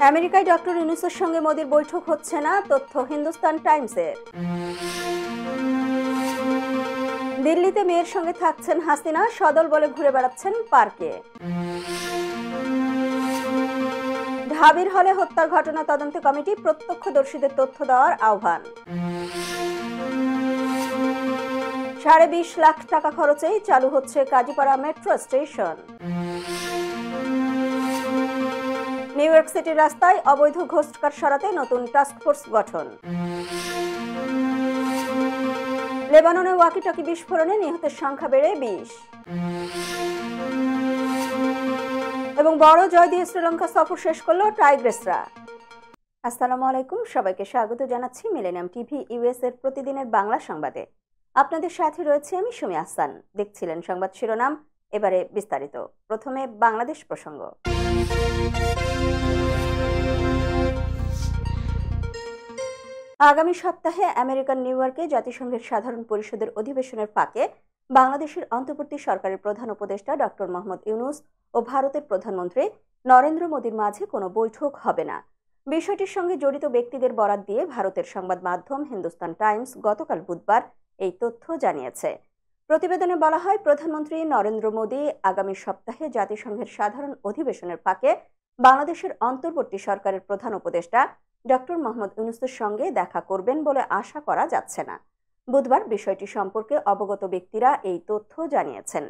আমেরিকায় ডক্টর ইউনূসের সঙ্গে মোদির বৈঠক হচ্ছে না, তথ্য হিন্দুস্তান টাইমসের। দিল্লিতে মেয়ের সঙ্গে থাকছেন হাসিনা, সদল বলে ঘুরে বেড়াচ্ছেন পার্কে। ঢাবির হলে হত্যার ঘটনা তদন্তে কমিটি, প্রত্যক্ষদর্শীদের তথ্য দেওয়ার আহ্বান। 20.5 লাখ টাকা খরচেই চালু হচ্ছে Kazipara metro station. New York সিটির রাস্তায় অবৈধ ঘোষকার সরাতে নতুন টাস্কফোর্স গঠন। লেবাননে ওয়াকিটকি বিস্ফোরণে নিহতের সংখ্যা বেড়ে 20। এবং বড় জয় দিয়ে শ্রীলঙ্কা সফর শেষ করলো টাইগ্রেসরা। আসসালামু আলাইকুম, সবাইকে স্বাগত জানাচ্ছি মিলেনিয়াম টিভি ইউএস এর প্রতিদিনের বাংলা সংবাদে। আপনাদের সাথে রয়েছে আমি সুমি আহসান। দেখছিলেন সংবাদ শিরোনাম, এবারে বিস্তারিত। প্রথমে বাংলাদেশ প্রসঙ্গ। আগামী সপ্তাহে আমেরিকার নিউ ইয়র্কে জাতিসংঘের সাধারণ পরিষদের অধিবেশনের ফাঁকে বাংলাদেশের অন্তর্বর্তী সরকারের প্রধান উপদেষ্টা ডক্টর মোহাম্মদ ইউনূস ও ভারতের প্রধানমন্ত্রী নরেন্দ্র মোদীর মাঝে কোনো বৈঠক হবে না। বিষয়টির সঙ্গে জড়িত ব্যক্তিদের বরাত দিয়ে ভারতের সংবাদ মাধ্যম হিন্দুস্তান টাইমস গতকাল বুধবার এই তথ্য জানিয়েছে। প্রতিবেদনে বলা হয়, প্রধানমন্ত্রী নরেন্দ্র মোদী আগামী সপ্তাহে জাতিসংঘের সাধারণ অধিবেশনের ফাঁকে বাংলাদেশের অন্তর্বর্তী সরকারের প্রধান উপদেষ্টা ডক্টর মোহাম্মদ ইউনূসের সঙ্গে দেখা করবেন বলে আশা করা যাচ্ছে না। বুধবার বিষয়টি সম্পর্কে অবগত ব্যক্তিরা এই তথ্য জানিয়েছেন।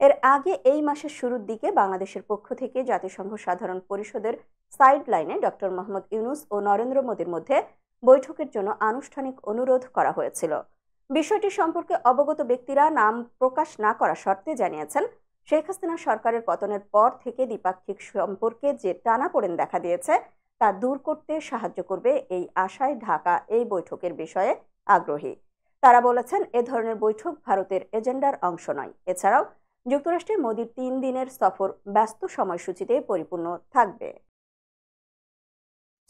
এর আগে এই মাসের শুরুর দিকে বাংলাদেশের পক্ষ থেকে জাতিসংঘ সাধারণ পরিষদের সাইড লাইনে ডক্টর মোহাম্মদ ইউনূস ও নরেন্দ্র মোদীর মধ্যে বৈঠকের জন্য আনুষ্ঠানিক অনুরোধ করা হয়েছিল। বিষয়টি সম্পর্কে অবগত ব্যক্তিরা নাম প্রকাশ না করা শর্তে জানিয়েছেন, শেখ হাসিনা সরকারের পতনের পর থেকে দ্বিপাক্ষিক সম্পর্কে যে টানাপোড়েন দেখা দিয়েছে তা দূর করতে সাহায্য করবে এই আশায় ঢাকা এই বৈঠকের বিষয়ে আগ্রহী। তারা বলেছেন, এ ধরনের বৈঠক ভারতের এজেন্ডার অংশ নয়। এছাড়াও যুক্তরাষ্ট্রে মোদির 3 দিনের সফর ব্যস্ত সময়সূচিতে পরিপূর্ণ থাকবে।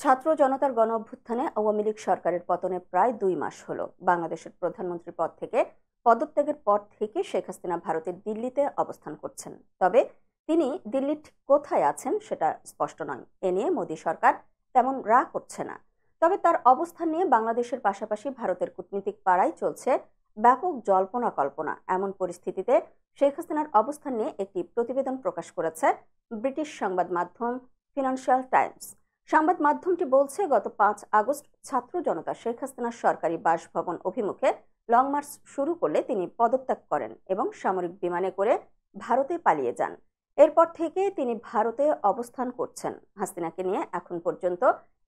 ছাত্র জনতার গণ অভ্যুত্থানে আওয়ামী লীগ সরকারের পতনে প্রায় 2 মাস হলো। বাংলাদেশের প্রধানমন্ত্রীর পদ থেকে পদত্যাগের পর থেকে শেখ হাসিনা ভারতের দিল্লিতে অবস্থান করছেন। তবে তিনি দিল্লির ঠিক কোথায় আছেন সেটা স্পষ্ট নয়। এ নিয়ে মোদী সরকার তেমন রাগ করছে না। তবে তার অবস্থান নিয়ে বাংলাদেশের পাশাপাশি ভারতের কূটনীতিক পাড়ায় চলছে ব্যাপক জল্পনা কল্পনা। এমন পরিস্থিতিতে শেখ হাসিনার অবস্থান নিয়ে একটি প্রতিবেদন প্রকাশ করেছে ব্রিটিশ সংবাদ মাধ্যম ফিনান্সিয়াল টাইমস। সংবাদ মাধ্যমটি বলছে, গত 5 আগস্ট ছাত্র জনতা শেখ হাসিনার সরকারি বাসভবন অভিমুখে লং মার্চ শুরু করলে তিনি পদত্যাগ করেন এবং সামরিক বিমানে করে ভারতে পালিয়ে যান। এরপর থেকে তিনি ভারতে অবস্থান করছেন। হাসিনাকে নিয়ে এখন পর্যন্ত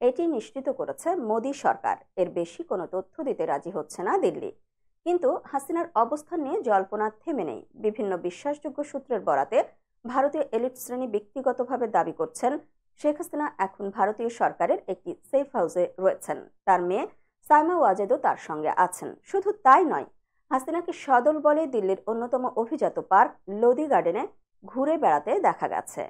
এটি নিশ্চিত করেছে মোদী সরকার। এর বেশি কোনো তথ্য দিতে রাজি হচ্ছে না দিল্লি। কিন্তু হাসিনার অবস্থান নিয়ে জল্পনা থেমে নেই। বিভিন্ন বিশ্বাসযোগ্য সূত্রের বরাতে ভারতীয় এলিট শ্রেণী ব্যক্তিগতভাবে দাবি করছেন, শেখ হাসিনা এখন ভারতীয় সরকারের একটি সেফ হাউসে রয়েছেন। তার মেয়ে সাইমা ওয়াজেদও তার সঙ্গে আছেন। শুধু তাই নয়, হাসিনাকে সদল বলে দিল্লির অন্যতম অভিজাত পার্ক লোদি গার্ডেনে ঘুরে বেড়াতে দেখা গেছে।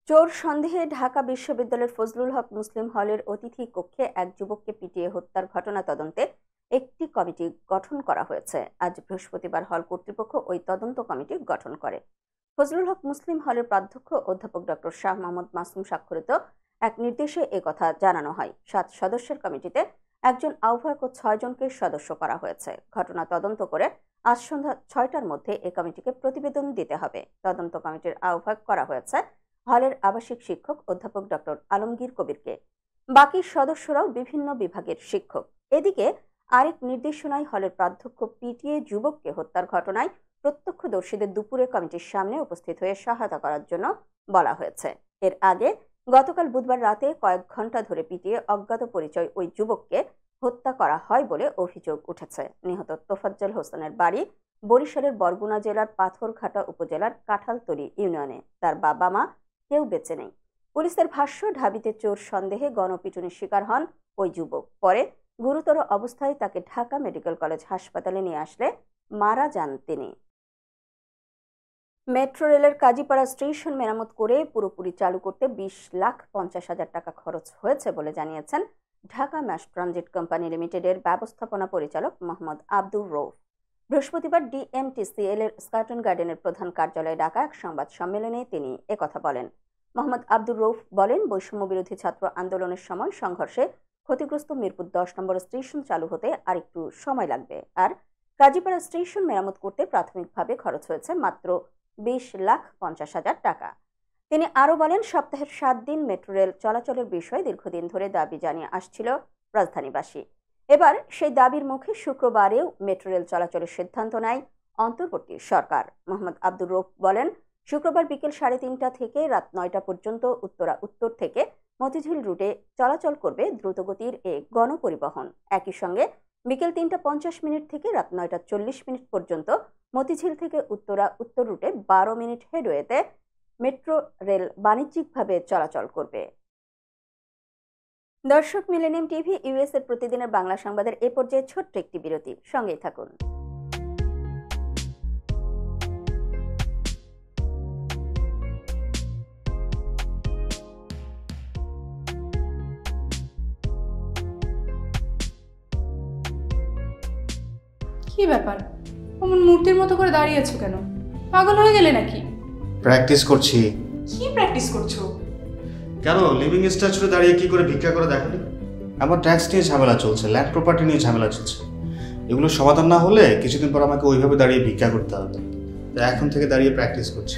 চোর সন্দেহে ঢাকা বিশ্ববিদ্যালয়ের ফজলুল হক মুসলিম হলের অতিথি কক্ষে এক যুবককে পিটিয়ে হত্যার ঘটনা তদন্তে একটি কমিটি গঠন করা হয়েছে। আজ বৃহস্পতিবার হল কর্তৃপক্ষ ওই তদন্ত কমিটি গঠন করে। ফজলুল হক মুসলিম হলের প্রাধ্যক্ষ অধ্যাপক ডক্টর শাহ মোহাম্মদ মাসুম স্বাক্ষরিত এক নির্দেশে একথা জানানো হয়। 7 সদস্যের কমিটিতে একজন আহ্বায়ক ও 6 জনকে সদস্য করা হয়েছে। ঘটনা তদন্ত করে আজ সন্ধ্যা 6টার মধ্যে এই কমিটিকে প্রতিবেদন দিতে হবে। তদন্ত কমিটির আহ্বায়ক করা হয়েছে হলের আবাসিক শিক্ষক অধ্যাপক ডক্টর আলমগীর কবিরকে। বাকি সদস্যরাও বিভিন্ন বিভাগের শিক্ষক। এদিকে আরেক নির্দেশনায় হলের প্রাধ্যক্ষ পিটিয়ে যুবককে হত্যার ঘটনায় প্রত্যক্ষদর্শীদের দুপুরে কমিটির সামনে উপস্থিত হয়ে সহায়তা করার জন্য বলা হয়েছে। এর আগে গতকাল বুধবার রাতে কয়েক ঘন্টা ধরে পিটিয়ে অজ্ঞাত পরিচয় ওই যুবককে হত্যা করা হয় বলে অভিযোগ উঠেছে। নিহত তোফাজ্জল হোসেনের বাড়ি বরিশালের বরগুনা জেলার পাথরঘাটা উপজেলার কাঁঠালতলী ইউনিয়নে। তার বাবা মা কেউ বেঁচে নেই। পুলিশের ভাষ্য, ঢাবিতে চোর সন্দেহে গণপিটুনির শিকার হন ওই যুবক। পরে গুরুতর অবস্থায় তাকে ঢাকা মেডিকেল কলেজ হাসপাতালে নিয়ে আসলে মারা যান তিনি। মেট্রো রেলের কাজীপাড়া স্টেশন মেরামত করে পুরোপুরি চালু করতে 20,50,000 টাকা খরচ হয়েছে বলে জানিয়েছেন ঢাকা ম্যাস ট্রানজিট কোম্পানি লিমিটেডের ব্যবস্থাপনা পরিচালক মোহাম্মদ আব্দুর রউফ। বৃহস্পতিবার ডিএমটিসিএল এর স্কাটন গার্ডেনের প্রধান কার্যালয়ে ডাকা এক সংবাদ সম্মেলনে তিনি একথা বলেন। মোহাম্মদ আব্দুর রউফ বলেন, বৈষম্য বিরোধী ছাত্র আন্দোলনের সময় সংঘর্ষে ক্ষতিগ্রস্ত মিরপুর 10 নম্বর স্টেশন চালু হতে আরেকটু সময় লাগবে, আর কাজীপাড়া স্টেশন মেরামত করতে প্রাথমিকভাবে খরচ হয়েছে মাত্র 20,50,000 টাকা। তিনি আরও বলেন, সপ্তাহের 7 দিন মেট্রো রেল চলাচলের বিষয়ে দীর্ঘদিন ধরে দাবি জানিয়ে আসছিল রাজধানীবাসী। এবার সেই দাবির মুখে শুক্রবারেও মেট্রো রেল চলাচলের সিদ্ধান্ত নেয় অন্তর্বর্তী সরকার। মোহাম্মদ আব্দুর রউফ বলেন, শুক্রবার বিকেল 3:30 থেকে রাত 9টা পর্যন্ত উত্তরা উত্তর থেকে মতিঝিল রুটে চলাচল করবে দ্রুতগতির এ গণপরিবহন। একই সঙ্গে বিকেল 3:50 থেকে রাত 9:40 পর্যন্ত মতিঝিল থেকে উত্তরা উত্তর রুটে 12 মিনিট হেডওয়েতে মেট্রো রেল বাণিজ্যিকভাবে চলাচল করবে। দর্শক, মিলেনিয়াম টিভি ইউএস এর প্রতিদিনের বাংলা সংবাদের এ পর্যায়ে ছোট্ট একটি বিরতি, সঙ্গেই থাকুন। কি ব্যাপার, অমন মূর্তির মতো করে দাঁড়িয়ে আছো কেন? পাগল হয়ে গেলে নাকি? প্র্যাকটিস করছি। কি প্র্যাকটিস করছো? কেন লিভিং স্ট্যাচুতে দাঁড়িয়ে কি করে ভিক্ষা করে দেখালি? আমার ট্যাক্স নিয়ে ঝামেলা চলছে, ল্যান্ড প্রপার্টি নিয়ে ঝামেলা চলছে। এগুলো সমাধান না হলে কিছুদিন পর আমাকে ওইভাবে দাঁড়িয়ে ভিক্ষা করতে হবে। তাই এখন থেকে দাঁড়িয়ে প্র্যাকটিস করছি।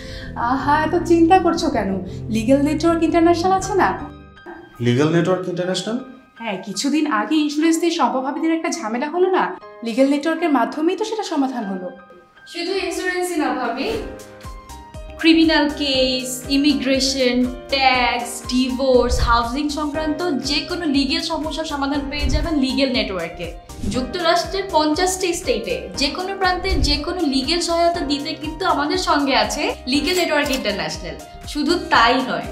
আহা, এত চিন্তা করছো কেন? লিগ্যাল নেটওয়ার্ক ইন্টারন্যাশনাল আছে না? Legal network international? হ্যাঁ, কিছুদিন আগে ইন্স্যুরেন্স দিয়ে সম্পভাবিদের একটা ঝামেলা হলো না? লিগ্যাল নেটওয়ার্কের মাধ্যমেই তো সেটা সমাধান হলো। শুধু ইন্স্যুরেন্সই না ভাবি, criminal case, immigration, tax, divorce, housing সংক্রান্ত যে কোনো লিগেল সমস্যার সমাধান পেয়ে যাবেন লিগেল নেটওয়ার্কে। যুক্তরাষ্ট্রের 50টি স্টেটে যে কোনো প্রান্তে যে কোনো লিগেল সহায়তা দিতে কিন্তু আমাদের সঙ্গে আছে লিগেল নেটওয়ার্ক ইন্টারন্যাশনাল। শুধু তাই নয়,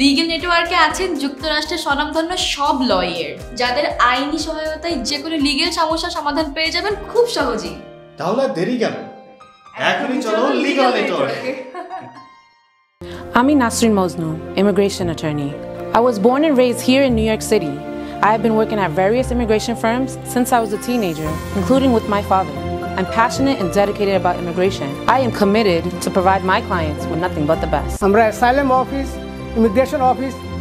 লিগেল নেটওয়ার্কে আছেন যুক্তরাষ্ট্রের স্বনামধন্য সব লয়ার, যাদের আইনি সহায়তায় যে কোনো লিগেল সমস্যার সমাধান পেয়ে যাবেন খুব সহজেই। তাহলে দেরি কেন? এখনই চলো লিগ্যাল নেটওয়ার্কে। I'm Nasrin Mosnu, immigration attorney. I was born and raised here in New York City. I have been working at various immigration firms since I was a teenager, including with my father. I'm passionate and dedicated about immigration. I am committed to provide my clients with nothing but the best. আমরা asylum office,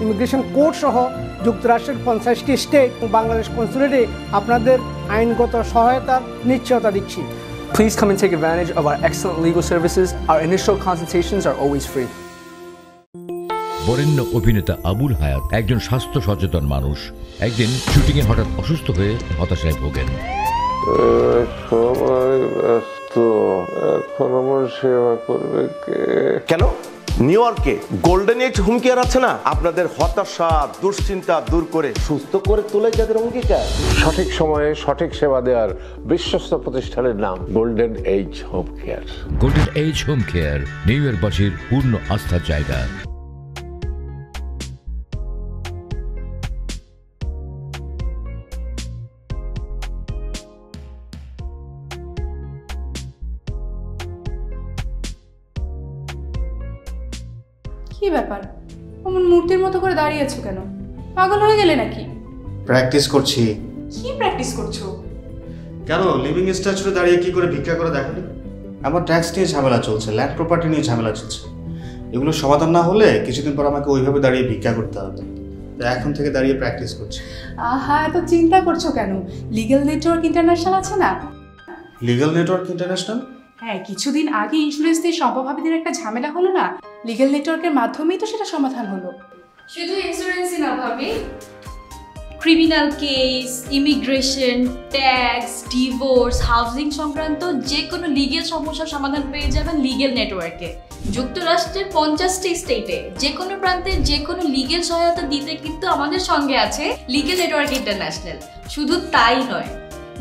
immigration court সহ যুক্তরাষ্ট্রের 50টি state ও বাংলাদেশ কনসুলেটে আপনাদের আইনগত সহায়তার নিশ্চয়তা দিচ্ছি। Please come and take advantage of our excellent legal services. Our initial consultations are always free. বরেণ্য অভিনেতা আবুল হায়াত একজন স্বাস্থ্য সচেতন মানুষ। একদিন শুটিংয়ে হঠাৎ অসুস্থ হয়ে হতাশায় ভোগেন। সবাই ব্যস্ত, এখন আমার সেবা করবে কে? কেন? নিউ ইয়র্কে গোল্ডেন এজ হোম কেয়ার আছে না, আপনাদের হতাশা দুশ্চিন্তা দূর করে সুস্থ করে তোলে যাদের অঙ্গীকার। সঠিক সময়ে সঠিক সেবা দেওয়ার বিশ্বস্ত প্রতিষ্ঠানের নাম Golden Age Home Care. Golden Age Home Care New ইয়র্কবাসীর পূর্ণ আস্থার জায়গা। কি ব্যাপার, অমন মূর্তির মতো করে দাঁড়িয়ে আছো কেন? পাগল হয়ে গেলে নাকি? প্র্যাকটিস করছি। কি প্র্যাকটিস করছো? কেন লিভিং স্ট্যাচুতে দাঁড়িয়ে কি করে ভিক্ষা করে দেখালি? আমার ট্যাক্স নিয়ে ঝামেলা চলছে, ল্যান্ড প্রপার্টি নিয়ে ঝামেলা চলছে। এগুলো সমাধান না হলে কিছুদিন পর আমাকে ওইভাবে দাঁড়িয়ে ভিক্ষা করতে হবে। তাই এখন থেকে দাঁড়িয়ে প্র্যাকটিস করছি। আহা, এত চিন্তা করছো কেন? লিগ্যাল নেটওয়ার্ক ইন্টারন্যাশনাল আছে না? Legal network international? হ্যাঁ, কিছুদিন আগে ইন্স্যুরেন্স দিয়ে সম্পভাবিদের একটা ঝামেলা হলো না? লিগ্যাল নেটওয়ার্কের মাধ্যমেই তো সেটা সমাধান হলো। শুধু ইন্স্যুরেন্সই না ভাবি, criminal case, immigration, tax, divorce, housing সংক্রান্ত যে কোনো লিগেল সমস্যার সমাধান পেয়ে যাবেন লিগেল নেটওয়ার্কে। যুক্তরাষ্ট্রের 50টি স্টেটে যে কোনো প্রান্তে যে কোনো লিগেল সহায়তা দিতে কিন্তু আমাদের সঙ্গে আছে লিগেল নেটওয়ার্ক ইন্টারন্যাশনাল। শুধু তাই নয়,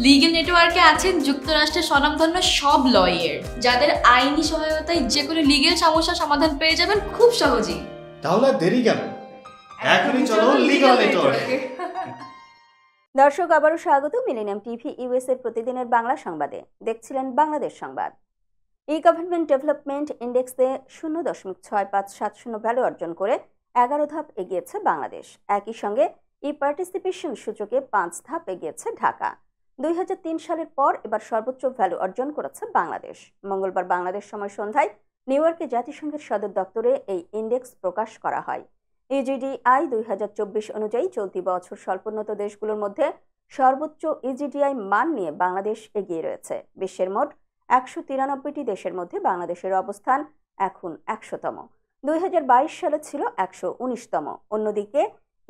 লিগেল নেটওয়ার্কে আছেন যুক্তরাষ্ট্রের স্বনামধন্য সব লয়ার, যাদের আইনি সহায়তায় যে কোনো লিগেল সমস্যার সমাধান পেয়ে যাবেন খুব সহজেই। তাহলে দেরি কেন? এখনই চলো লিগ্যাল নেটওয়ার্কে। দর্শক, আবারও স্বাগত মিলেনিয়াম টিভি ইউএস এর প্রতিদিনের বাংলা সংবাদে। দেখছিলেন বাংলাদেশ সংবাদ। ই-গভর্নমেন্ট ডেভেলপমেন্ট ইন্ডেক্সে 0.6570 ভ্যালু অর্জন করে 11 ধাপ এগিয়েছে বাংলাদেশ। একই সঙ্গে ই-পার্টিসিপেশন সূচকে 5 ধাপ এগিয়েছে ঢাকা। 2003 সালের পর এবার সর্বোচ্চ ভ্যালু অর্জন করেছে বাংলাদেশ। মঙ্গলবার বাংলাদেশ সময় সন্ধ্যায় নিউ ইয়র্কে জাতিসংঘের সদর দপ্তরে এই ইন্ডেক্স প্রকাশ করা হয়। ইজিডিআই 2024 অনুযায়ী চলতি বছর স্বল্পোন্নত দেশগুলোর মধ্যে সর্বোচ্চ ইজিডিআই মান নিয়ে বাংলাদেশ এগিয়ে রয়েছে। বিশ্বের মোট 193টি দেশের মধ্যে বাংলাদেশের অবস্থান এখন 100তম। 2022 সালে ছিল 119তম। অন্যদিকে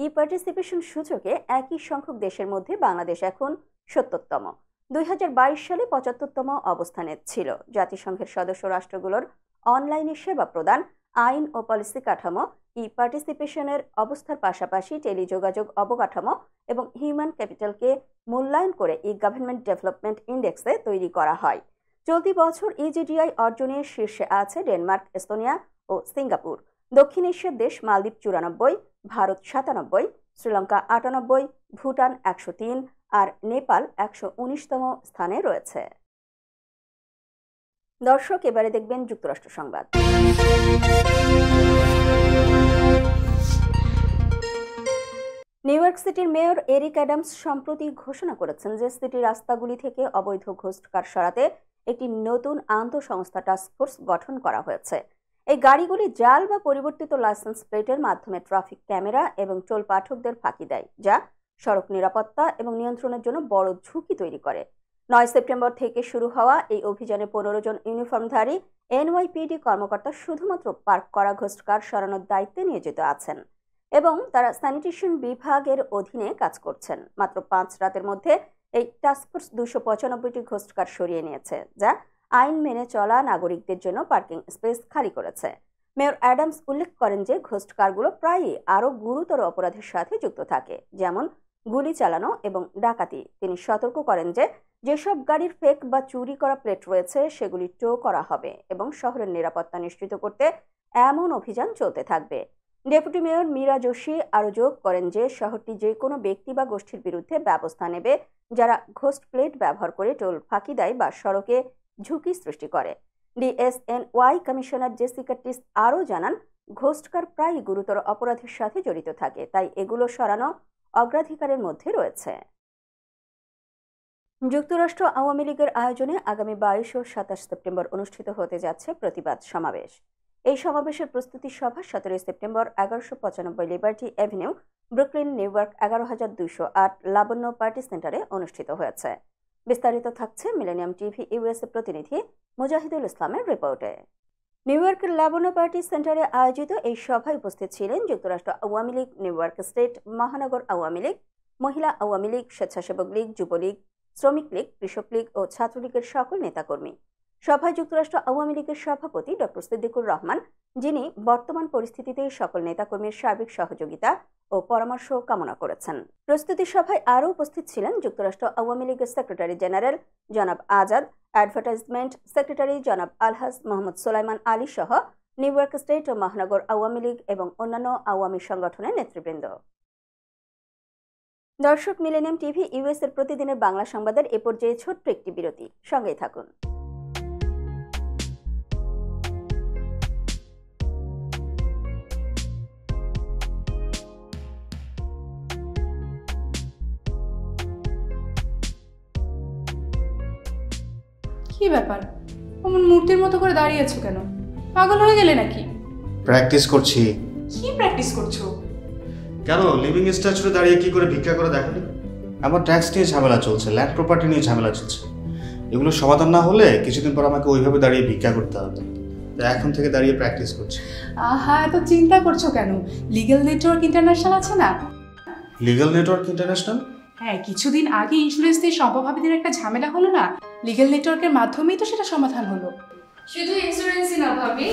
ই-পার্টিসিপেশন সূচকে একই সংখ্যক দেশের মধ্যে বাংলাদেশ এখন 70তম। 2022 সালে 75তম অবস্থানে ছিল। জাতিসংঘের সদস্য রাষ্ট্রগুলোর অনলাইনে সেবা প্রদান, আইন ও পলিসি কাঠামো, ই-পার্টিসিপেশনের অবস্থার পাশাপাশি টেলিযোগাযোগ অবকাঠামো এবং হিউম্যান ক্যাপিটালকে মূল্যায়ন করে ই-গভর্নমেন্ট ডেভেলপমেন্ট ইন্ডেক্সে তৈরি করা হয়। চলতি বছর ইজিডিআই অর্জনের শীর্ষে আছে ডেনমার্ক, এস্তোনিয়া ও সিঙ্গাপুর। দক্ষিণ এশিয়ার দেশ মালদ্বীপ 94, ভারত 97, শ্রীলঙ্কা 98, ভুটান 103 আর নেপাল 119তম স্থানে রয়েছে। দর্শক, এবারে দেখবেন যুক্তরাষ্ট্র সংবাদ। নিউ ইয়র্ক সিটির মেয়র এরিক অ্যাডামস সম্প্রতি ঘোষণা করেছেন যে সিটি রাস্তাগুলি থেকে অবৈধ ঘোষকার সরাতে একটি নতুন আন্তঃসংস্থা টাস্কফোর্স গঠন করা হয়েছে। এই গাড়িগুলি জাল বা পরিবর্তিত লাইসেন্স প্লেটের মাধ্যমে ট্রাফিক ক্যামেরা এবং টোল পাঠকদের ফাঁকি দেয়, যা সড়ক নিরাপত্তা এবং নিয়ন্ত্রণের জন্য বড় ঝুঁকি তৈরি করে। 9 সেপ্টেম্বর থেকে শুরু হওয়া এই অভিযানে 15 জন ইউনিফর্মধারী এনওয়াইপিডি কর্মকর্তা শুধুমাত্র পার্ক করা ঘোষকার সরানোর দায়িত্বে নিয়োজিত আছেন এবং তারা স্যানিটেশন বিভাগের অধীনে কাজ করছেন। মাত্র 5 রাতের মধ্যে এই টাস্কফোর্স 295টি ঘোষকার সরিয়ে নিয়েছে, যা আইন মেনে চলা নাগরিকদের জন্য পার্কিং স্পেস খালি করেছে। মেয়র অ্যাডামস উল্লেখ করেন যে ঘোষকারগুলো প্রায়ই আরও গুরুতর অপরাধের সাথে যুক্ত থাকে, যেমন গুলি চালানো এবং ডাকাতি। তিনি সতর্ক করেন যে যেসব গাড়ির ফেক বা চুরি করা প্লেট রয়েছে সেগুলি টো করা হবে এবং শহরের নিরাপত্তা নিশ্চিত করতে এমন অভিযান চলতে থাকবে। ডেপুটি মেয়র মীরা যোশী আরও যোগ করেন যে শহরটি যে কোনো ব্যক্তি বা গোষ্ঠীর বিরুদ্ধে ব্যবস্থা নেবে যারা ঘোস্ট প্লেট ব্যবহার করে টোল ফাঁকি দেয় বা সড়কে ঝুঁকি সৃষ্টি করে। ডিএসএনওয়াই কমিশনার জেসিকা টিস আরও জানান, ঘোস্টকার প্রায়ই গুরুতর অপরাধের সাথে জড়িত থাকে, তাই এগুলো সরানো অগ্রাধিকারের মধ্যে রয়েছে। যুক্তরাষ্ট্র আওয়ামী লীগের আয়োজনে আগামী 22 ও 27 সেপ্টেম্বর অনুষ্ঠিত হতে যাচ্ছে প্রতিবাদ সমাবেশ। এই সমাবেশের প্রস্তুতি সভা 17 September 1195 liberty avenue, Brooklyn, new York 11208 লাবণ্য পার্টি সেন্টারে অনুষ্ঠিত হয়েছে। বিস্তারিত থাকছে মিলেনিয়াম টিভি ইউএসএ প্রতিনিধি মুজাহিদুল ইসলামের রিপোর্টে। নিউ ইয়র্কের লাবণ্য পার্টি সেন্টারে আয়োজিত এই সভায় উপস্থিত ছিলেন যুক্তরাষ্ট্র Awami League, new York state মহানগর আওয়ামী লীগ, মহিলা আওয়ামী লীগ, স্বেচ্ছাসেবক লীগ, যুবলীগ, শ্রমিক লীগ, কৃষক লীগ ও ছাত্রলীগের সকল নেতাকর্মী। সভায় যুক্তরাষ্ট্র আওয়ামী লীগের সভাপতি ডক্টর সিদ্দিকুর রহমান, যিনি বর্তমান পরিস্থিতিতে সকল নেতাকর্মীর সার্বিক সহযোগিতা ও পরামর্শ কামনা করেছেন। প্রস্তুতি সভায় আরও উপস্থিত ছিলেন যুক্তরাষ্ট্র আওয়ামী লীগের সেক্রেটারি জেনারেল জনাব আজাদ, অ্যাডভার্টাইজমেন্ট সেক্রেটারি জনাব আলহাজ মোহাম্মদ সোলাইমান আলী সহ নিউ ইয়র্ক স্টেট ও মহানগর আওয়ামী লীগ এবং অন্যান্য আওয়ামী সংগঠনের নেতৃবৃন্দ। দর্শক, মিলেনিয়াম টিভি ইউএসএর প্রতিদিনের বাংলা সংবাদের এ পর্যায়ে ছোট্ট একটি বিরতি, সঙ্গেই থাকুন। কি ব্যাপার, অমন মূর্তির মতো করে দাঁড়িয়ে আছো কেন? পাগল হয়ে গেলে নাকি? প্র্যাকটিস করছি। কি প্র্যাকটিস করছো? কেন লিভিং স্ট্যাচুতে দাঁড়িয়ে কি করে ভিক্ষা করে দেখনি? আমার ট্যাক্স নিয়ে ঝামেলা চলছে, ল্যান্ড প্রপার্টি নিয়ে ঝামেলা চলছে। এগুলো সমাধান না হলে কিছুদিন পর আমাকে ওইভাবে দাঁড়িয়ে ভিক্ষা করতে হবে। এখন থেকে দাঁড়িয়ে প্র্যাকটিস করছি। আহা, এত চিন্তা করছো কেন? লিগ্যাল নেটওয়ার্ক ইন্টারন্যাশনাল আছে না? Legal network international? হ্যাঁ, কিছুদিন আগে ইন্স্যুরেন্স দিয়ে সম্পভাবীদের একটা ঝামেলা হলো না? লিগ্যাল নেটওয়ার্কের মাধ্যমেই তো সেটা সমাধান হলো। শুধু ইন্স্যুরেন্সই না ভাবি,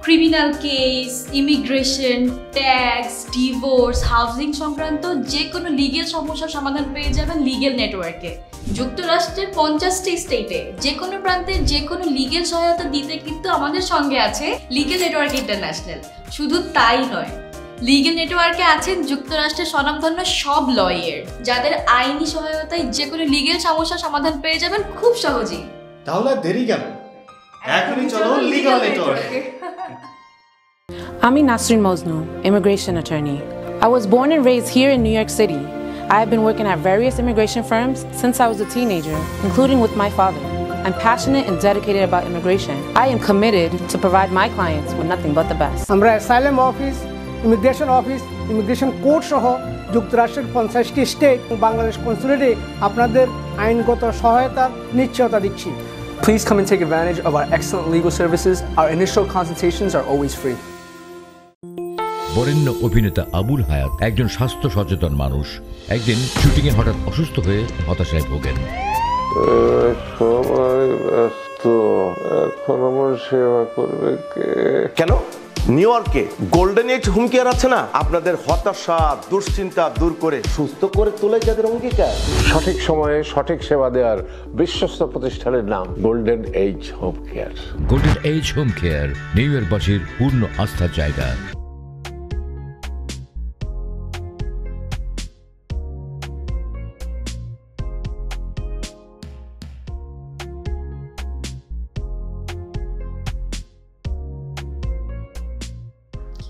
criminal case, immigration, tax, divorce, housing সংক্রান্ত যে কোনো লিগ্যাল সমস্যার সমাধান পেয়ে যাবেন লিগ্যাল নেটওয়ার্কে। যুক্তরাষ্ট্রের 50টি স্টেটে যে কোনো প্রান্তে যে কোনো লিগ্যাল সহায়তা দিতে কিন্তু আমাদের সঙ্গে আছে লিগ্যাল নেটওয়ার্ক ইন্টারন্যাশনাল। শুধু তাই নয়, লিগ্যাল নেটওয়ার্কে আছেন যুক্তরাষ্ট্রের স্বনামধন্য সব লয়ার, যাদের আইনি সহায়তায় যে কোনো লিগ্যাল সমস্যার সমাধান পেয়ে যাবেন খুব সহজেই। তাহলে দেরি কেন? এখনই চলো লিগ্যাল নেটওয়ার্কে। I'm Nasrin Mosnu, immigration attorney. I was born and raised here in New York City. I have been working at various immigration firms since I was a teenager, including with my father. I'm passionate and dedicated about immigration. I am committed to provide my clients with nothing but the best. আমরা asylum office, immigration court সহ যুক্তরাষ্ট্রের 50টি state এবং বাংলাদেশ কনসুলেটে আপনাদের আইনগত সহায়তার নিশ্চয়তা দিচ্ছি। Please come and take advantage of our excellent legal services. Our initial consultations are always free. বরেণ্য অভিনেতা আবুল হায়াত একজন স্বাস্থ্য সচেতন মানুষ। একদিন শুটিংয়ে হঠাৎ অসুস্থ হয়ে হতাশায় ভোগেন। সবাই ব্যস্ত, এখন আমার সেবা করবে কে? কেন নিউ ইয়র্কে গোল্ডেন এজ হোম কেয়ার আছে না, আপনাদের হতাশা দুশ্চিন্তা দূর করে সুস্থ করে তোলে যাদের অঙ্গীকার। সঠিক সময়ে সঠিক সেবা দেওয়ার বিশ্বস্ত প্রতিষ্ঠানের নাম Golden Age Home Care. Golden Age Home Care New ইয়র্কবাসীর পূর্ণ আস্থার জায়গা।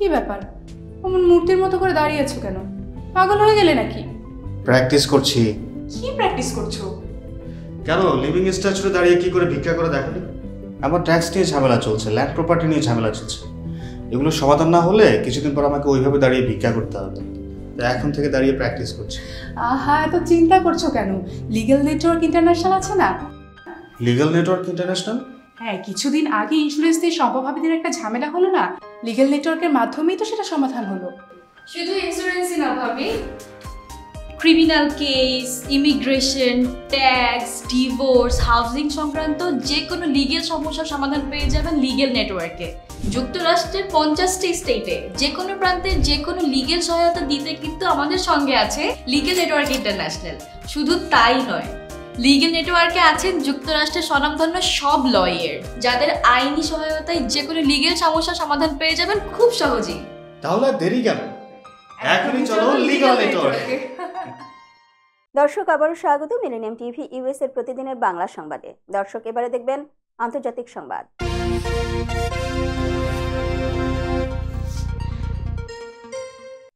কি ব্যাপার, অমন মূর্তির মতো করে দাঁড়িয়ে আছো কেন? পাগল হয়ে গেলে নাকি? প্র্যাকটিস করছি। কি প্র্যাকটিস করছো? কেন লিভিং স্ট্যাচুরে দাঁড়িয়ে কি করে ভিক্ষা করে দেখনি? আমার ট্যাক্স নিয়ে ঝামেলা চলছে, ল্যান্ড প্রপার্টি নিয়ে ঝামেলা চলছে। এগুলো সমাধান না হলে কিছুদিন পর আমাকে ওইভাবে দাঁড়িয়ে ভিক্ষা করতে হবে। তাই এখন থেকে দাঁড়িয়ে প্র্যাকটিস করছি। আহা, এত চিন্তা করছো কেন? লিগ্যাল নেটওয়ার্ক ইন্টারন্যাশনাল আছে না? Legal network international? হ্যাঁ, কিছুদিন আগে ইন্স্যুরেন্স দিয়ে সম্পভাবীদের একটা ঝামেলা হলো না, লিগ্যাল নেটওয়ার্কের মাধ্যমেই তো সেটা সমাধান হলো। শুধু ইন্স্যুরেন্সই না ভাবি, criminal case, immigration, tax, divorce, housing সংক্রান্ত যে কোনো লিগ্যাল সমস্যার সমাধান পেয়ে যাবেন লিগ্যাল নেটওয়ার্কে। যুক্তরাষ্ট্রের 50টি স্টেটে যে কোনো প্রান্তে যে কোনো লিগ্যাল সহায়তা দিতে কিন্তু আমাদের সঙ্গে আছে লিগ্যাল নেটওয়ার্ক ইন্টারন্যাশনাল। শুধু তাই নয়, লিগ্যাল নেটওয়ার্কে আছেন যুক্তরাষ্ট্রের স্বনামধন্য সব লয়ার, যাদের আইনি সহায়তায় যে কোনো লিগ্যাল সমস্যার সমাধান পেয়ে যাবেন খুব সহজেই। তাহলে দেরি কেন? এখনই চলো লিগ্যাল নেটওয়ার্কে। দর্শক, আবারও স্বাগত মিলেনিয়াম টিভি ইউএস এর প্রতিদিনের বাংলা সংবাদে। দর্শক, এবারে দেখবেন আন্তর্জাতিক সংবাদ।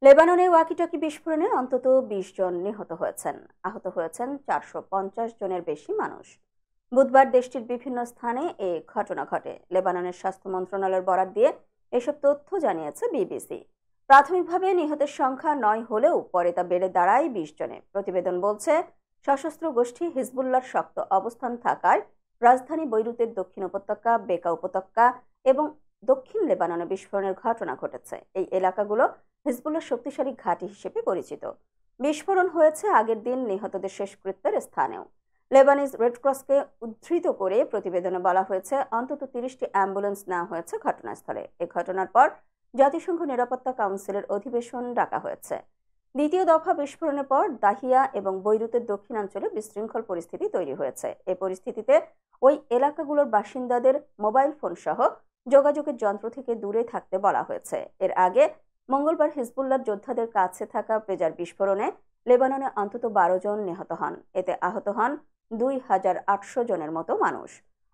লেবাননে ওয়াকিটকি বিস্ফোরণে অন্তত 20 জন নিহত হয়েছেন, আহত হয়েছেন 450 জনের বেশি মানুষ। বুধবার দেশটির বিভিন্ন স্থানে এ ঘটনা ঘটে। লেবাননের স্বাস্থ্য মন্ত্রণালয়ের বরাত দিয়ে এসব তথ্য জানিয়েছে বিবিসি। প্রাথমিকভাবে নিহতের সংখ্যা 9 হলেও পরে তা বেড়ে দাঁড়ায় 20 জনে। প্রতিবেদন বলছে, সশস্ত্র গোষ্ঠী হিজবুল্লাহর শক্ত অবস্থান থাকায় রাজধানী বৈরুতের দক্ষিণ উপত্যকা, বেকা উপত্যকা এবং দক্ষিণ লেবাননে বিস্ফোরণের ঘটনা ঘটেছে। এই এলাকাগুলো হিজবুল্লাহর শক্তিশালী ঘাঁটি হিসেবে পরিচিত। বিস্ফোরণ হয়েছে আগের দিন নিহতদের শেষকৃত্যের স্থানেও। লেবানিজ রেডক্রসকে উদ্ধৃত করে প্রতিবেদনে বলা হয়েছে, অন্তত 30টি অ্যাম্বুলেন্স নেওয়া হয়েছে ঘটনাস্থলে। এ ঘটনার পর জাতিসংঘ নিরাপত্তা কাউন্সিলের অধিবেশন ডাকা হয়েছে। দ্বিতীয় দফা বিস্ফোরণের পর দাহিয়া এবং বৈরুতের দক্ষিণাঞ্চলে বিশৃঙ্খল পরিস্থিতি তৈরি হয়েছে। এ পরিস্থিতিতে ওই এলাকাগুলোর বাসিন্দাদের মোবাইল ফোন সহ যোগাযোগের যন্ত্র থেকে দূরে থাকতে বলা হয়েছে। এর আগে মঙ্গলবার হিজবুল্লাহর যোদ্ধাদের কাছে থাকা পেজার বিস্ফোরণে লেবাননে অন্তত 12 জন নিহত হন। এতে আহত হন 2800 জনের মতো মানুষ।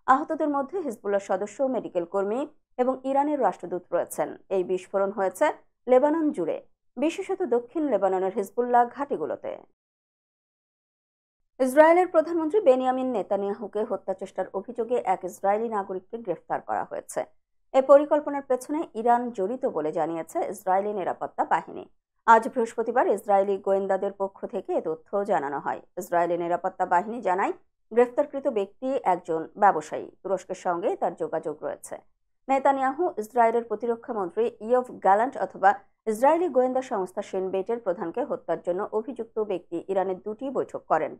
আহতদের মধ্যে হিজবুল্লাহর সদস্য, মেডিকেল কর্মী এবং ইরানের রাষ্ট্রদূত রয়েছেন। এই বিস্ফোরণ হয়েছে লেবানন জুড়ে, বিশেষত দক্ষিণ লেবাননের হিজবুল্লাহ ঘাঁটিগুলোতে। ইসরায়েলের প্রধানমন্ত্রী বেনিয়ামিন নেতানিয়াহুকে হত্যা চেষ্টার অভিযোগে এক ইসরায়েলি নাগরিককে গ্রেফতার করা হয়েছে। এই পরিকল্পনার পেছনে ইরান জড়িত বলে জানিয়েছে ইসরায়েলি নিরাপত্তা বাহিনী। আজ বৃহস্পতিবার ইসরায়েলি গোয়েন্দাদের পক্ষ থেকে এ তথ্য জানানো হয়। ইসরায়েলি নিরাপত্তা বাহিনী জানায়, গ্রেফতারকৃত ব্যক্তি একজন ব্যবসায়ী। তুরস্কের সঙ্গে তার যোগাযোগ রয়েছে। নেতানিয়াহু ইসরায়েলের প্রতিরক্ষা মন্ত্রী ইয়ভ গ্যালান্ট অথবা ইসরায়েলি গোয়েন্দা সংস্থা শিনবেটের প্রধানকে হত্যার জন্য অভিযুক্ত ব্যক্তি ইরানের 2টি বৈঠক করেন।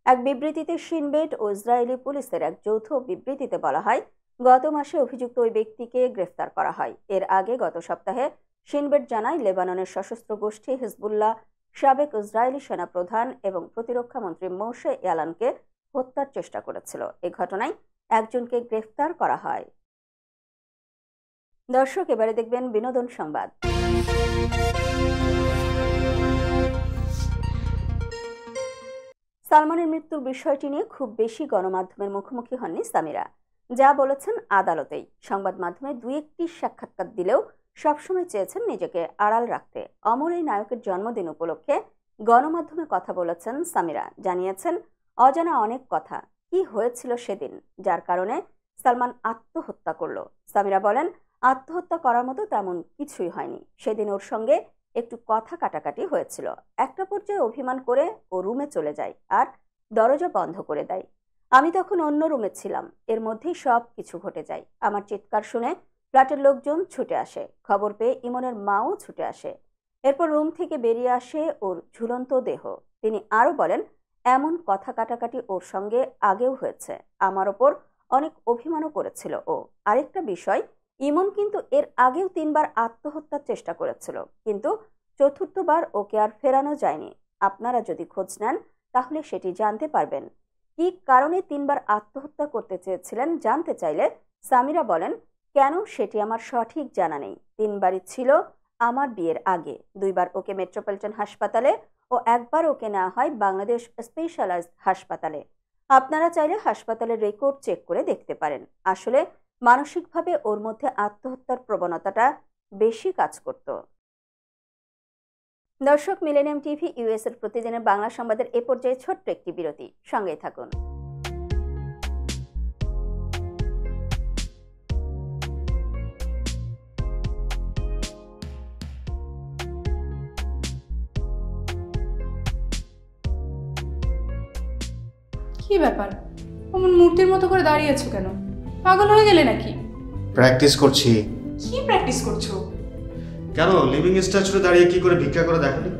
এক বিবৃতিতে শিনবেট ও ইসরায়েলি পুলিশের এক যৌথ বিবৃতিতে বলা হয়, গত মাসে অভিযুক্ত ওই ব্যক্তিকে গ্রেফতার করা হয়। এর আগে গত সপ্তাহে শিনবেট জানায়, লেবাননের সশস্ত্র গোষ্ঠী হিজবুল্লাহ সাবেক ইসরায়েলি সেনাপ্রধান এবং প্রতিরক্ষা মন্ত্রী মোশে ইয়ালানকে হত্যার চেষ্টা করেছিল। এ ঘটনায় একজনকে গ্রেফতার করা হয়। দর্শক, এবারে দেখবেন বিনোদন সংবাদ। সালমানের মৃত্যুর বিষয়টি নিয়ে খুব বেশি গণমাধ্যমের মুখোমুখি হননি সামিরা। যা বলেছেন আদালতেই। সংবাদ মাধ্যমে দুই একটি সাক্ষাৎকার দিলেও সবসময় চেয়েছেন নিজেকে আড়াল রাখতে। অমর এই নায়কের জন্মদিন উপলক্ষে গণমাধ্যমে কথা বলেছেন সামিরা। জানিয়েছেন অজানা অনেক কথা, কি হয়েছিল সেদিন যার কারণে সালমান আত্মহত্যা করল। সামিরা বলেন, আত্মহত্যা করার মতো তেমন কিছুই হয়নি। সেদিন ওর সঙ্গে একটু কথা কাটাকাটি হয়েছিল। একটা পর্যায়ে অভিমান করে ও রুমে চলে যায় আর দরজা বন্ধ করে দেয়। আমি তখন অন্য রুমে ছিলাম। এর মধ্যেই সব কিছু ঘটে যায়। আমার চিৎকার শুনে ফ্ল্যাটের লোকজন ছুটে আসে। খবর পেয়ে ইমনের মাও ছুটে আসে। এরপর রুম থেকে বেরিয়ে আসে ওর ঝুলন্ত দেহ। তিনি আরও বলেন, এমন কথা কাটাকাটি ওর সঙ্গে আগেও হয়েছে। আমার ওপর অনেক অভিমানও করেছিল ও। আরেকটা বিষয়, ইমন কিন্তু এর আগেও 3 বার আত্মহত্যার চেষ্টা করেছিল, কিন্তু চতুর্থবার ওকে আর ফেরানো যায়নি। আপনারা যদি খোঁজ নেন তাহলে সেটি জানতে পারবেন। কি কারণে 3 বার আত্মহত্যা করতে চেয়েছিলেন জানতে চাইলে সামিরা বলেন, কেন সেটি আমার সঠিক জানা নেই। 3 বারই ছিল আমার বিয়ের আগে। 2 বার ওকে মেট্রোপলিটন হাসপাতালে ও 1 বার ওকে নেওয়া হয় বাংলাদেশ স্পেশালাইজড হাসপাতালে। আপনারা চাইলে হাসপাতালের রেকর্ড চেক করে দেখতে পারেন। আসলে মানসিকভাবে ওর মধ্যে আত্মহত্যার প্রবণতাটা বেশি কাজ করত। দর্শক, মিলেনিয়াম টিভি ইউএস এর প্রতিদিনের বাংলা সংবাদের এ পর্যায়ে ছোট্ট একটি বিরতি। সঙ্গেই থাকুন। কি ব্যাপার, অমন মূর্তির মতো করে দাঁড়িয়ে আছো কেন? পাগল হয়ে গেলে নাকি? প্র্যাকটিস করছি। কি প্র্যাকটিস করছো? কেন লিভিং স্ট্যাচুরে দাঁড়িয়ে কি করে ভিক্ষা করে দেখনি?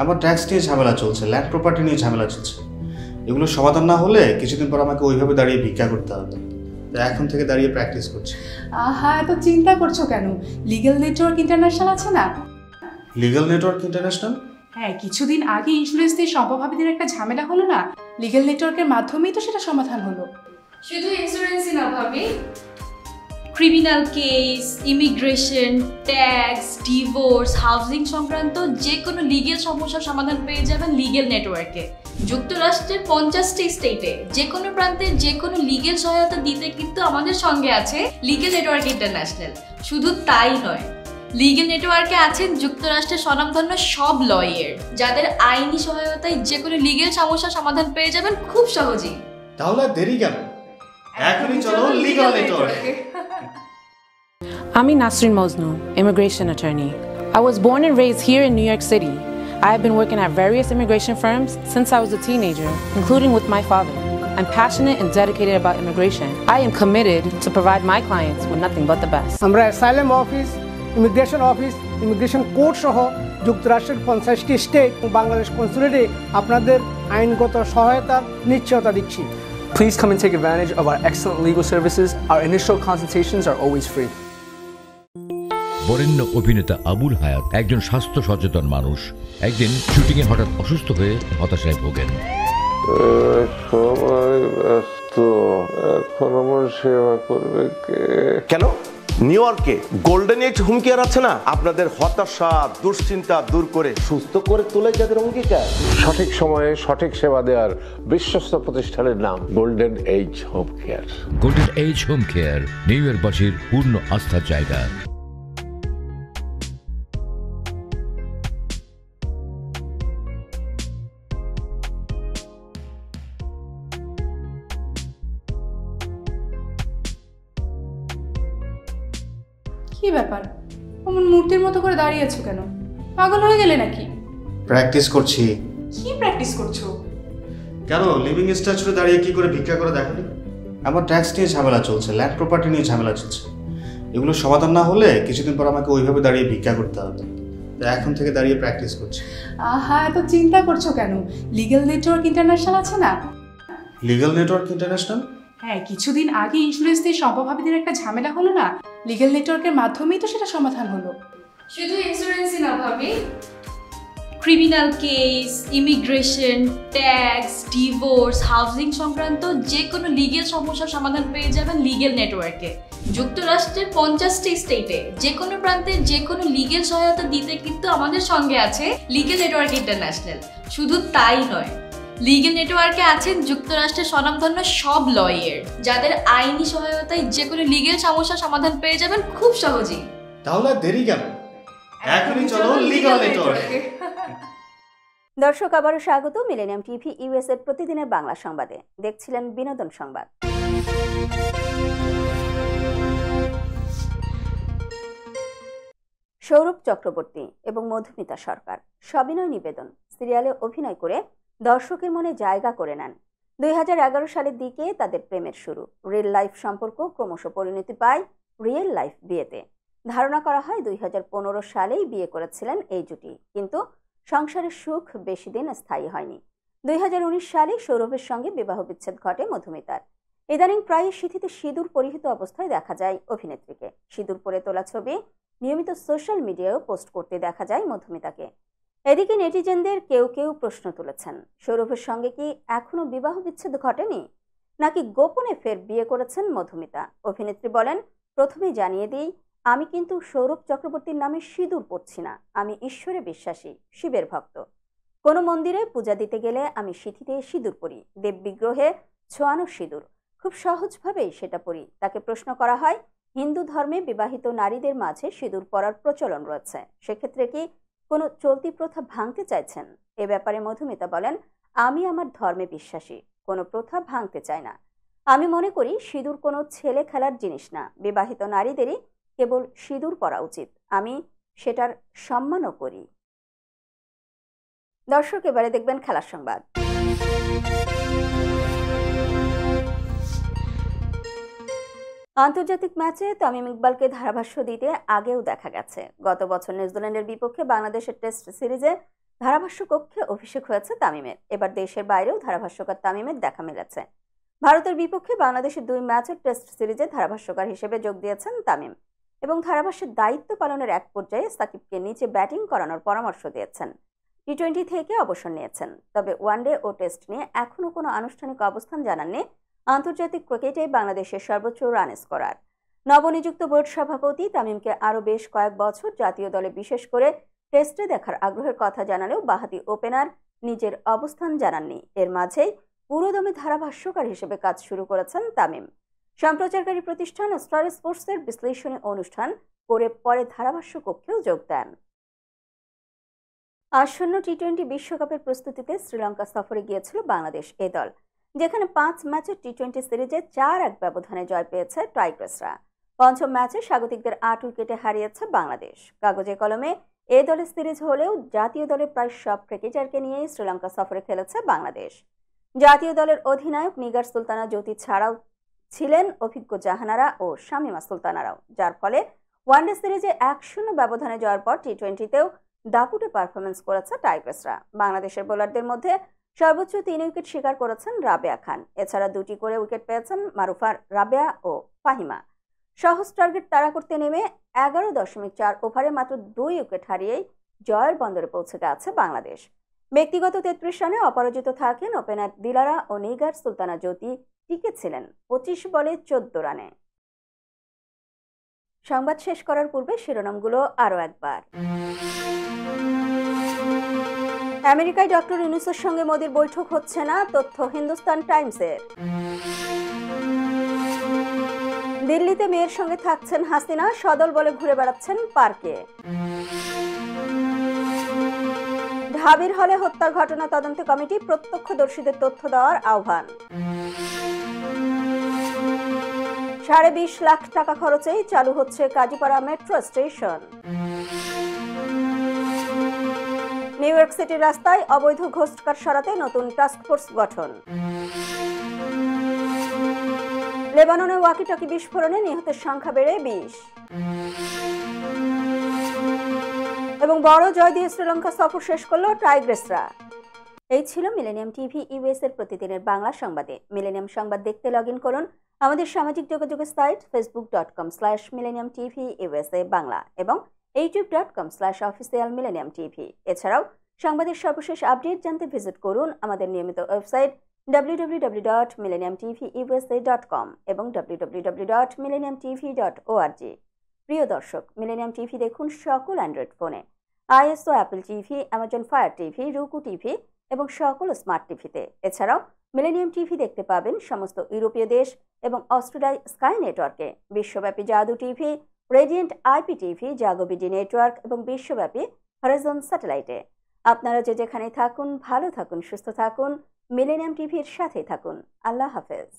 আমার ট্যাক্স নিয়ে ঝামেলা চলছে, ল্যান্ড প্রপার্টি নিয়ে ঝামেলা চলছে। এগুলো সমাধান না হলে কিছুদিন পর আমাকে ওইভাবে দাঁড়িয়ে ভিক্ষা করতে হবে। তাই এখন থেকে দাঁড়িয়ে প্র্যাকটিস করছি। আহা, এত চিন্তা করছো কেন? লিগ্যাল নেটওয়ার্ক ইন্টারন্যাশনাল আছে না? Legal network international? হ্যাঁ, কিছুদিন আগে ইন্স্যুরেন্স দিয়ে সম্পভাবিদের একটা ঝামেলা হলো না? লিগ্যাল নেটওয়ার্কের মাধ্যমেই তো সেটা সমাধান হলো। শুধু ইন্স্যুরেন্সই না ভাবি, criminal case, immigration, tax, divorce, housing সংক্রান্ত যে কোনো লিগেল সমস্যার সমাধান পেয়ে যাবেন লিগেল নেটওয়ার্কে। যুক্তরাষ্ট্রের 50টি স্টেটে যে কোনো প্রান্তে যে কোনো লিগেল সহায়তা দিতে কিন্তু আমাদের সঙ্গে আছে লিগেল নেটওয়ার্ক ইন্টারন্যাশনাল। শুধু তাই নয়, লিগেল নেটওয়ার্কে আছেন যুক্তরাষ্ট্রের স্বনামধন্য সব লয়ার, যাদের আইনি সহায়তায় যে কোনো লিগেল সমস্যার সমাধান পেয়ে যাবেন খুব সহজেই। তাহলে দেরি কেন? এখনই চলো লিগ্যাল নেটওয়ার্কে। I'm Nasrin Mosnu, immigration attorney. I was born and raised here in New York City. I have been working at various immigration firms since I was a teenager, including with my father. I'm passionate and dedicated about immigration. I am committed to provide my clients with nothing but the best. আমরা asylum office, immigration court সহ যুক্তরাষ্ট্রের 50টি state ও বাংলাদেশ কনসুলেটে আপনাদের আইনগত সহায়তার নিশ্চয়তা দিচ্ছি। Please come and take advantage of our excellent legal services. Our initial consultations are always free. বরেণ্য অভিনেতা আবুল হায়াত একজন স্বাস্থ্য সচেতন মানুষ। একদিন শুটিংয়ে হঠাৎ অসুস্থ হয়ে হতাশায় ভোগেন। সবাই ব্যস্ত, এখন আমার সেবা করবে কে? কেন নিউ ইয়র্কে গোল্ডেন এজ হোম কেয়ার আছে না? আপনাদের হতাশা দুশ্চিন্তা দূর করে সুস্থ করে তোলে যাদের অঙ্গীকার। সঠিক সময়ে সঠিক সেবা দেওয়ার বিশ্বস্ত প্রতিষ্ঠানের নাম Golden Age Home Care. Golden Age Home Care New ইয়র্কবাসীর পূর্ণ আস্থার জায়গা। কি ব্যাপার, অমন মূর্তির মতো করে দাঁড়িয়ে আছো কেন? পাগল হয়ে গেলে নাকি? প্র্যাকটিস করছি। কি প্র্যাকটিস করছো? কেন লিভিং স্ট্যাচুরে দাঁড়িয়ে কি করে ভিক্ষা করে দেখনি? আমার ট্যাক্স নিয়ে ঝামেলা চলছে, ল্যান্ড প্রপার্টি নিয়ে ঝামেলা চলছে। এগুলো সমাধান না হলে কিছুদিন পর আমাকে ওইভাবে দাঁড়িয়ে ভিক্ষা করতে হবে। তাই এখন থেকে দাঁড়িয়ে প্র্যাকটিস করছি। আহা, এত চিন্তা করছো কেন? লিগ্যাল নেটওয়ার্ক ইন্টারন্যাশনাল আছে না? Legal network international? হ্যাঁ, কিছুদিন আগে ইন্স্যুরেন্স দিয়ে সম্পভাবিদের একটা ঝামেলা হলো না? লিগ্যাল নেটওয়ার্কের মাধ্যমেই তো সেটা সমাধান হলো। শুধু ইন্স্যুরেন্সই না ভাবি, criminal case, immigration, tax, divorce, housing সংক্রান্ত যে কোনো লিগেল সমস্যার সমাধান পেয়ে যাবেন লিগেল নেটওয়ার্কে। যুক্তরাষ্ট্রের 50টি স্টেটে যে কোনো প্রান্তে যে কোনো লিগেল সহায়তা দিতে কিন্তু আমাদের সঙ্গে আছে লিগেল নেটওয়ার্ক ইন্টারন্যাশনাল। শুধু তাই নয়, লিগ্যাল নেটওয়ার্কে আছেন যুক্তরাষ্ট্রের স্বনামধন্য সব লয়ার, যাদের আইনি সহায়তায় যে কোনো লিগ্যাল সমস্যার সমাধান পেয়ে যাবেন খুব সহজেই। তাহলে আর দেরি কেন, এখনই চলো লিগ্যাল নেটওয়ার্কে। দর্শক, আবারও স্বাগত মিলেনিয়াম টিভি ইউএস এর প্রতিদিনের বাংলা সংবাদে। দেখছিলেন বিনোদন সংবাদ। সৌরভ চক্রবর্তী এবং মধুমিতা সরকার সবিনয় নিবেদন সিরিয়ালে অভিনয় করে দর্শকের মনে জায়গা করে নেন। 2011 সালের দিকে তাদের প্রেমের শুরু। রিয়েল লাইফ সম্পর্ক ক্রমশ পরিণতি পায় রিয়েল লাইফ বিয়েতে। ধারণা করা হয় 2015 সালেই বিয়ে করেছিলেন এই জুটি, কিন্তু সংসারের সুখ বেশি দিন স্থায়ী হয়নি। 2019 সালে সৌরভের সঙ্গে বিবাহ বিচ্ছেদ ঘটে মধুমিতার। ইদানিং প্রায় সিঁথিতে সিঁদুর পরিহিত অবস্থায় দেখা যায় অভিনেত্রীকে। সিঁদুর পরে তোলা ছবি নিয়মিত সোশ্যাল মিডিয়ায়ও পোস্ট করতে দেখা যায় মধুমিতাকে। এদিকে নেটিজেনদের কেউ কেউ প্রশ্ন তুলেছেন, সৌরভের সঙ্গে কি এখনো বিবাহ বিচ্ছেদ ঘটেনি, নাকি গোপনে ফের বিয়ে করেছেন মধুমিতা? অভিনেত্রী বলেন, প্রথমেই জানিয়ে দিই, আমি কিন্তু সৌরভ চক্রবর্তীর নামে সিঁদুর পরছি না। আমি ঈশ্বরে বিশ্বাসী, শিবের ভক্ত। কোনো মন্দিরে পূজা দিতে গেলে আমি সিঁথিতে সিঁদুর পরি, দেব বিগ্রহে ছোঁয়ানো সিঁদুর, খুব সহজভাবেই সেটা পরি। তাকে প্রশ্ন করা হয়, হিন্দু ধর্মে বিবাহিত নারীদের মাঝে সিঁদুর পরার প্রচলন রয়েছে, সেক্ষেত্রে কি কোনো চলতি প্রথা ভাঙতে চাইছেন? এ ব্যাপারে মধুমিতা বলেন, আমি আমার ধর্মে বিশ্বাসী, কোনো প্রথা ভাঙতে চাই না। আমি মনে করি সিঁদুর কোনো ছেলে খেলার জিনিস না, বিবাহিত নারীদেরই কেবল সিঁদুর পরা উচিত, আমি সেটার সম্মানও করি। দর্শক, এবারে দেখবেন খেলার সংবাদ। আন্তর্জাতিক ম্যাচে তামিম ইকবালকে ধারাভাষ্য দিতে আগেও দেখা গেছে। গত বছর নিউজিল্যান্ডের বিপক্ষে বাংলাদেশের টেস্ট সিরিজে ধারাভাষ্য কক্ষে অভিষেক হয়েছে তামিমের। এবার দেশের বাইরেও ধারাভাষ্যকার তামিমের দেখা মিলেছে। ভারতের বিপক্ষে বাংলাদেশের 2 ম্যাচের টেস্ট সিরিজে ধারাভাষ্যকার হিসেবে যোগ দিয়েছেন তামিম এবং ধারাভাষ্যের দায়িত্ব পালনের এক পর্যায়ে সাকিবকে নিচে ব্যাটিং করানোর পরামর্শ দিয়েছেন। টি-20 থেকে অবসর নিয়েছেন, তবে ওয়ানডে ও টেস্ট নিয়ে এখনো কোনো আনুষ্ঠানিক অবস্থান জানাননি আন্তর্জাতিক ক্রিকেটে বাংলাদেশের সর্বোচ্চ রান স্কোরার। নবনিযুক্ত বোর্ড সভাপতি তামিমকে আরও বেশ কয়েক বছর জাতীয় দলে বিশেষ করে টেস্টে দেখার আগ্রহের কথা জানালেও বাঁহাতি ওপেনার নিজের অবস্থান জানাননি। এর মাঝেই পুরোদমে ধারাভাষ্যকার হিসেবে কাজ শুরু করেছেন তামিম। সম্প্রচারকারী প্রতিষ্ঠান স্টার স্পোর্টসের বিশ্লেষণী অনুষ্ঠান করে পরে ধারাভাষ্য কক্ষেও যোগ দেন। আসন্ন টি-20 বিশ্বকাপের প্রস্তুতিতে শ্রীলঙ্কা সফরে গিয়েছিল বাংলাদেশ এ দল, যেখানে 5 ম্যাচের টি-20 সিরিজে 4-1 ব্যবধানে জয় পেয়েছে টাইগ্রেসরা। পঞ্চম ম্যাচে স্বাগতিকদের 8 উইকেটে হারিয়েছে বাংলাদেশ। কাগজে কলমে এ দলের সিরিজ হলেও জাতীয় দলের প্রায় সব ক্রিকেটারকে নিয়েই শ্রীলঙ্কা সফরে খেলেছে বাংলাদেশ। জাতীয় দলের অধিনায়ক নিগার সুলতানা জ্যোতি ছাড়াও ছিলেন অভিজ্ঞ জাহানারা ও শামিমা সুলতানারাও, যার ফলে ওয়ানডে সিরিজে 1-0 ব্যবধানে জয়ের পর টি-20তেও দাপুটে পারফরমেন্স করেছে টাইগ্রেসরা। বাংলাদেশের বোলারদের মধ্যে সর্বোচ্চ 3 উইকেট শিকার করেছেন রাবেয়া খান। এছাড়া 2টি করে উইকেট পেয়েছেন মারুফা, রাবেয়া ও ফাহিমা। সহজ টার্গেট তাড়া করতে নেমে 11.4 ওভারে মাত্র 2 উইকেট হারিয়েই জয়ের বন্দরে পৌঁছে গেছে বাংলাদেশ। ব্যক্তিগত 33 রানে অপরাজিত থাকেন ওপেনার দিলারা ও নিগার সুলতানা জ্যোতি, টিকেছিলেন 25 বলে 14 রানে। সংবাদ শেষ করার পূর্বে শিরোনামগুলো আরও একবার। আমেরিকায় ডক্টর ইউনূসের সঙ্গে মোদির বৈঠক হচ্ছে না, তথ্য হিন্দুস্তান টাইমসের। দিল্লিতে মেয়ের সঙ্গে থাকছেন হাসিনা, সদল বলে ঘুরে বেড়াচ্ছেন পার্কে। ঢাবির হলে হত্যার ঘটনা তদন্ত কমিটি, প্রত্যক্ষদর্শীদের তথ্য দেওয়ার আহ্বান। 20.5 লাখ টাকা খরচেই চালু হচ্ছে Kazipara metro station. New York সিটির রাস্তায় অবৈধ ঘোষকার সরাতে নতুন টাস্কফোর্স গঠন। লেবাননে ওয়াকিটকি বিস্ফোরণে নিহতের সংখ্যা বেড়ে 20। এবং বড় জয় দিয়ে শ্রীলঙ্কা সফর শেষ করল টাইগ্রেসরা। এই ছিল মিলেনিয়াম টিভি ইউএস এর প্রতিদিনের বাংলা সংবাদে। মিলেনিয়াম সংবাদ দেখতে লগ ইন করুন আমাদের সামাজিক যোগাযোগের সাইট facebook.com/millenniumtvusa বাংলা এবং youtube.com/officialmillenniumtv। এছাড়াও সংবাদের সর্বশেষ আপডেট জানতে ভিজিট করুন আমাদের নিয়মিত ওয়েবসাইট www.millenniumtvusa.com এবং www.millenniumtv.org। প্রিয় দর্শক, মিলেনিয়াম টিভি দেখুন সকল অ্যান্ড্রয়েড ফোনে, iOS ও Apple TV, Amazon Fire TV, Roku TV এবং সকল স্মার্ট টিভিতে। এছাড়াও মিলেনিয়াম টিভি দেখতে পাবেন সমস্ত ইউরোপীয় দেশ এবং অস্ট্রেলিয়ায় স্কাই নেটওয়ার্কে, বিশ্বব্যাপী জাদু টিভি, রেডিয়েন্ট আইপি টিভি, জাগো বিডি নেটওয়ার্ক এবং বিশ্বব্যাপী হরাইজন স্যাটেলাইটে। আপনারা যে যেখানে থাকুন, ভালো থাকুন, সুস্থ থাকুন, মিলেনিয়াম টিভির সাথেই থাকুন। আল্লাহ হাফেজ।